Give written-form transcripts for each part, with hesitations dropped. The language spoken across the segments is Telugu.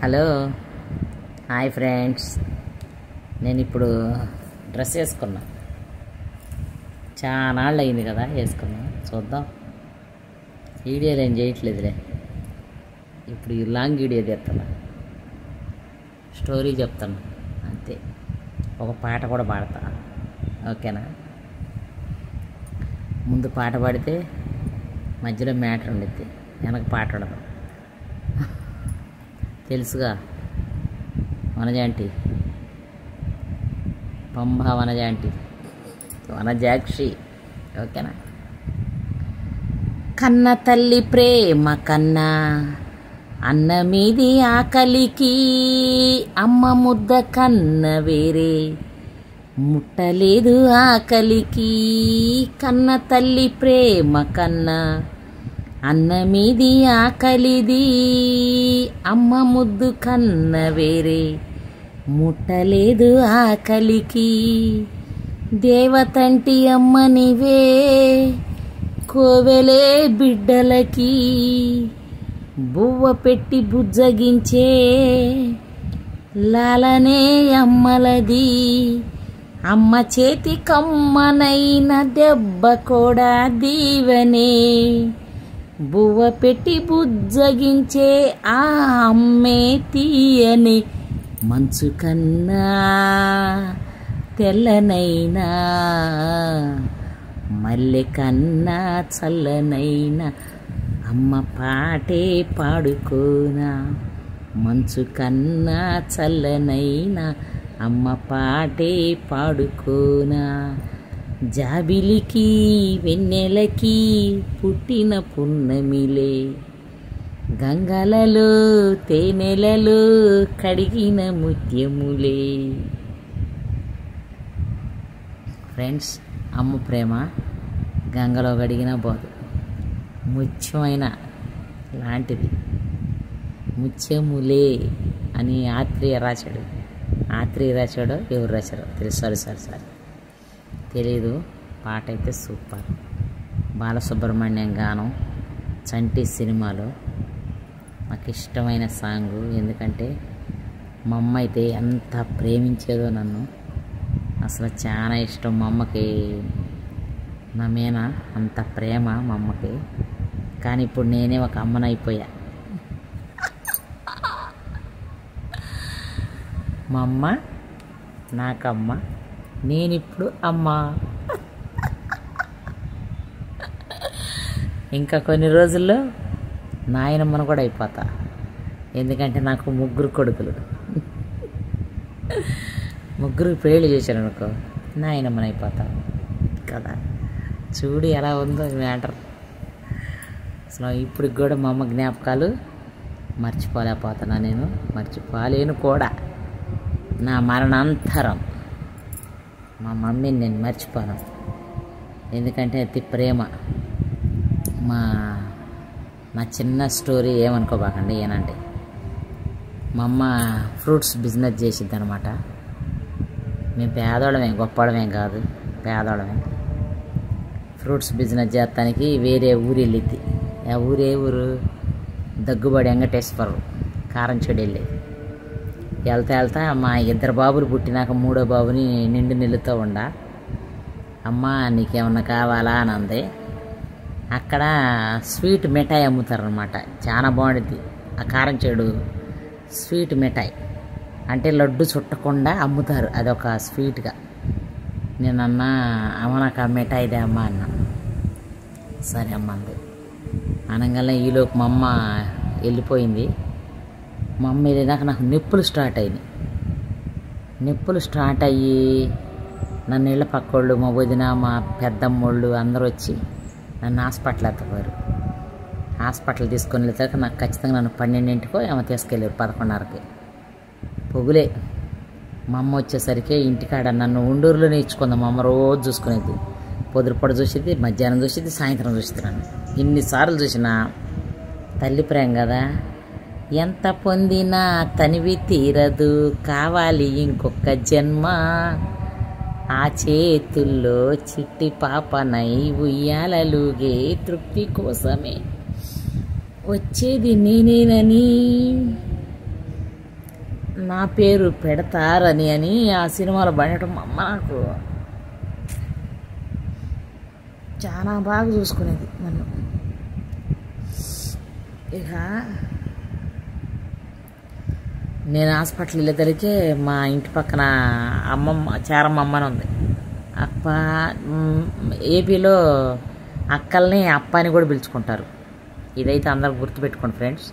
హలో హాయ్ ఫ్రెండ్స్, నేను ఇప్పుడు డ్రెస్ వేసుకున్నా. చాలా నాళ్ళు అయింది కదా వేసుకున్నా. చూద్దాం, వీడియోలు ఏం చేయట్లేదులే. ఇప్పుడు ఈ లాంగ్ వీడియో తీస్తున్నా, స్టోరీ చెప్తాను అంతే. ఒక పాట కూడా పాడతా, ఓకేనా? ముందు పాట పాడితే మధ్యలో మ్యాటర్ ఉండిద్ది, వెనక పాట ఉండదు. తెలుసుగా వనజాంటి, పంబ వనజాంటి, వనజాక్షి, ఓకేనా? కన్న తల్లి ప్రేమ కన్నా అన్న మీది ఆకలికి అమ్మ ముద్ద కన్న వేరే ముట్టలేదు ఆకలికి. కన్న తల్లి ప్రేమ కన్నా అన్న మీది ఆకలిది అమ్మ ముద్దు కన్న వేరే ముట్టలేదు ఆకలికి. దేవతంటి అమ్మ నీవే కోవెలే బిడ్డలకి బువ్వ పెట్టి బుజ్జగించే లాలనే అమ్మలది. అమ్మ చేతి కమ్మనైన దెబ్బ కూడా దీవెనే బువ్వ పెట్టి బుజ్జగించే ఆ అమ్మే తీయని. మంచు కన్నా తెల్లనైనా మల్లె కన్నా చల్లనైనా అమ్మ పాటే పాడుకోనా. మంచు కన్నా చల్లనైనా అమ్మ పాటే పాడుకోనా. జాబిలికి వెన్నెలకి పుట్టిన పున్నమిలే గంగలలో తేనెలలో కడిగిన ముత్యములే. ఫ్రెండ్స్, అమ్మ ప్రేమ గంగలో కడిగిన పోదు, ముత్యమైన లాంటిది. ముత్యములే అని ఆత్రేయ రాశాడు. ఆత్రేయ రాశాడో ఎవరు రాశాడో తెలుసు. సారీ తెలీదు. పాట అయితే సూపర్. బాలసుబ్రహ్మణ్యం గానం, చంటి సినిమాలో నాకు ఇష్టమైన సాంగు. ఎందుకంటే మా అమ్మ అయితే ఎంత ప్రేమించేదో నన్ను, అసలు చాలా ఇష్టం మా అమ్మకి. నా మీద అంత ప్రేమ మా అమ్మకి. కానీ ఇప్పుడు నేనే ఒక అమ్మనైపోయా. మా అమ్మ నాకమ్మ, నేనిప్పుడు అమ్మ. ఇంకా కొన్ని రోజుల్లో నాయనమ్మను కూడా అయిపోతా. ఎందుకంటే నాకు ముగ్గురు కొడుకులు, ముగ్గురు పెళ్ళి చేశాను అనుకో, నాయనమ్మని అయిపోతా కదా. చూడు ఎలా ఉందో మ్యాటర్. అసలు ఇప్పటికి కూడా మా అమ్మ జ్ఞాపకాలు మర్చిపోలేకపోతున్నా. నేను మర్చిపోలేను కూడా. నా మరణాంతరం మా మమ్మీని నేను మర్చిపోను. ఎందుకంటే అతి ప్రేమ. నా చిన్న స్టోరీ ఏమనుకోబాకండి, ఏనంటే మా అమ్మ ఫ్రూట్స్ బిజినెస్ చేసిద్ది అనమాట. మేము పేదవాళ్ళమే, గొప్పవాళ్ళమేం కాదు, పేదవాళ్ళమే. ఫ్రూట్స్ బిజినెస్ చేస్తానికి వేరే ఊరు వెళ్ళిద్ది. ఆ ఊరే ఊరు దగ్గుబాటి వెంకటేశ్వరరావు, కారంచేడు వెళ్ళేది. వెళ్తా మా ఇద్దరు బాబులు పుట్టినాక మూడో బాబుని నిండు నిల్లుతో ఉండా. అమ్మ నీకేమన్నా కావాలా అని అంది. అక్కడ స్వీట్ మిఠాయి అమ్ముతారనమాట, చాలా బాగుంటుంది. ఆ కారంచేడు స్వీట్ మిఠాయి అంటే లడ్డు చుట్టకుండా అమ్ముతారు, అదొక స్వీట్గా. నేనన్నా అమ్మ నాకు ఆ మిఠాయిదే అమ్మ అన్నా. సరే అమ్మ అంది. అనగానే ఈలోపు మా అమ్మ వెళ్ళిపోయింది. మా అమ్మ వెళ్ళినాక నాకు నొప్పులు స్టార్ట్ అయినాయి. నొప్పులు స్టార్ట్ అయ్యి నన్ను ఇళ్ళ పక్కోళ్ళు, మా వదిన, మా పెద్దమ్మోళ్ళు అందరూ వచ్చి నన్ను హాస్పిటల్ ఎత్తపోయారు. హాస్పిటల్ తీసుకొని వెళ్తాక నాకు ఖచ్చితంగా నన్ను 12ంటికో ఏమో తీసుకెళ్ళారు, 11:30కి పొగులే. మా అమ్మ వచ్చేసరికి ఇంటికాడ నన్ను ఉండూరులోనే ఇచ్చుకుంది. మా అమ్మ రోజు చూసుకునేది. పొద్దుపొడ చూసేది, మధ్యాహ్నం చూసేది, సాయంత్రం చూసేది. నన్ను ఇన్నిసార్లు చూసినా తల్లి ప్రేమ కదా. ఎంత పొందినా తనివి తీరదు, కావాలి ఇంకొక జన్మ. ఆ చేతుల్లో చిట్టి పాపనై ఉయ్యాలలుగే తృప్తి కోసమే వచ్చేది నేనేనని నా పేరు పెడతారని అని ఆ సినిమాలో పడటం మా అమ్మ నాకు చాలా బాగా చూసుకునేది నన్ను. ఇక నేను హాస్పిటల్ వెళ్ళేదలికే మా ఇంటి పక్కన అమ్మమ్మ చారమ్మ అమ్మని ఉంది. అప్ప ఏపీలో అక్కల్ని అప్ప అని కూడా పిలుచుకుంటారు. ఇదైతే అందరూ గుర్తుపెట్టుకోండి ఫ్రెండ్స్.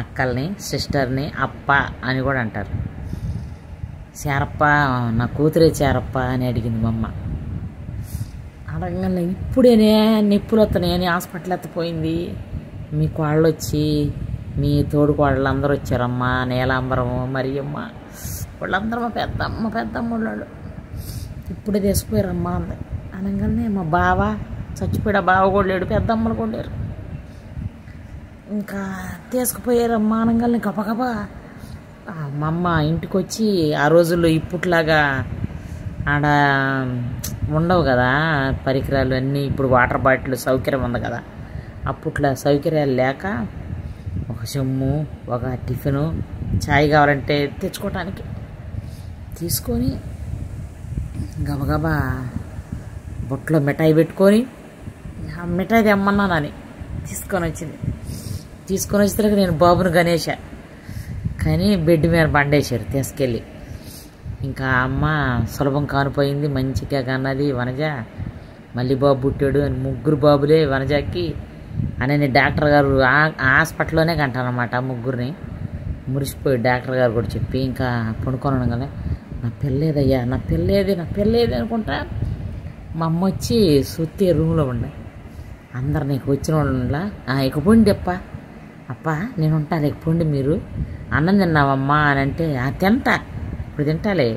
అక్కల్ని సిస్టర్ని అప్ప అని కూడా అంటారు. చారప్ప నా కూతురే చారప్ప అని అడిగింది మా అమ్మ. అడగంగానే ఇప్పుడేనే నిప్పులు వస్తున్నాయని హాస్పిటల్ ఎత్తపోయింది. మీ కోళ్ళు వచ్చి మీ తోడు కోళ్ళు అందరూ వచ్చారమ్మా, నీలాంబరము మరియమ్మ వాళ్ళందరూ మా పెద్దమ్మ వాళ్ళు ఇప్పుడే తీసుకుపోయారమ్మా అంది. అనగానే మా బావ చచ్చిపోయాడు. బావ కూడా లేడు, పెద్దమ్మలు కూడా లేరు. ఇంకా తీసుకుపోయారమ్మా అనగానే గబగబా మా అమ్మ ఇంటికి వచ్చి, ఆ రోజుల్లో ఇప్పట్లాగా ఆడ ఉండవు కదా పరికరాలు అన్నీ. ఇప్పుడు వాటర్ బాటిల్ సౌకర్యం ఉంది కదా, అప్పట్లో సౌకర్యాలు లేక ఒక చెమ్ము, ఒక టిఫిను, చాయ్ కావాలంటే తెచ్చుకోవటానికి తీసుకొని గబగబా బొట్లో మిఠాయి పెట్టుకొని, ఆ మిఠాయి తెమ్మన్నానని తీసుకొని వచ్చింది. తీసుకొని వచ్చేసరికి నేను బాబును గణేష కానీ బెడ్ మీద బండేశారు తీసుకెళ్ళి. ఇంకా అమ్మ సులభం కానిపోయింది, మంచిగా కన్నది వనజ. మళ్ళీ బాబు పుట్టాడు అని 3 బాబులే వనజకి అని డాక్టర్ గారు హాస్పిటల్లోనే కంటానమాట. 3 మురిసిపోయి డాక్టర్ గారు కూడా చెప్పి ఇంకా పడుకోను కదా, నా పిల్లేదయ్యా, నా పిల్లేది అనుకుంటా. మా అమ్మ వచ్చి సుత్తే రూమ్లో ఉండే అందరు నీకు వచ్చిన వాళ్ళ ఇక పొండి అప్ప నేను ఉంటాను, ఇక పొండి మీరు అన్నం తిన్నావమ్మా అని అంటే తింటా, ఇప్పుడు తింటాలే.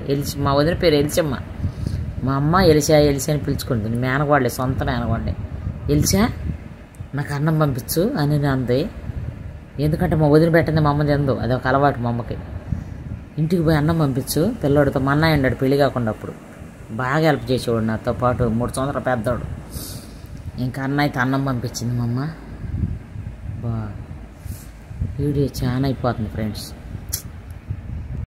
మా వదిన పేరు ఎలిసమ్మ. మా అమ్మ ఎలిసా అని పిలుచుకుంటుంది. మేనగవాళ్ళే, సొంత మేనగవాళ్ళే. ఎలిసా నాకు అన్నం పంపించు అని అంది. ఎందుకంటే మా వదిన పెట్టింది మా అమ్మ తిందు, అదొక అలవాటు మా అమ్మకి. ఇంటికి పోయి అన్నం పంపించు పిల్లోడితో. మా అన్నయ్య ఉన్నాడు పెళ్లి కాకుండా, అప్పుడు బాగా హెల్ప్ చేసేవాడు నాతో పాటు, 3 సంవత్సరాలు పెద్దవాడు. ఇంకా అన్నయ్యతో అన్నం పంపించింది మా అమ్మ. వీడియో చాలా అయిపోతుంది ఫ్రెండ్స్.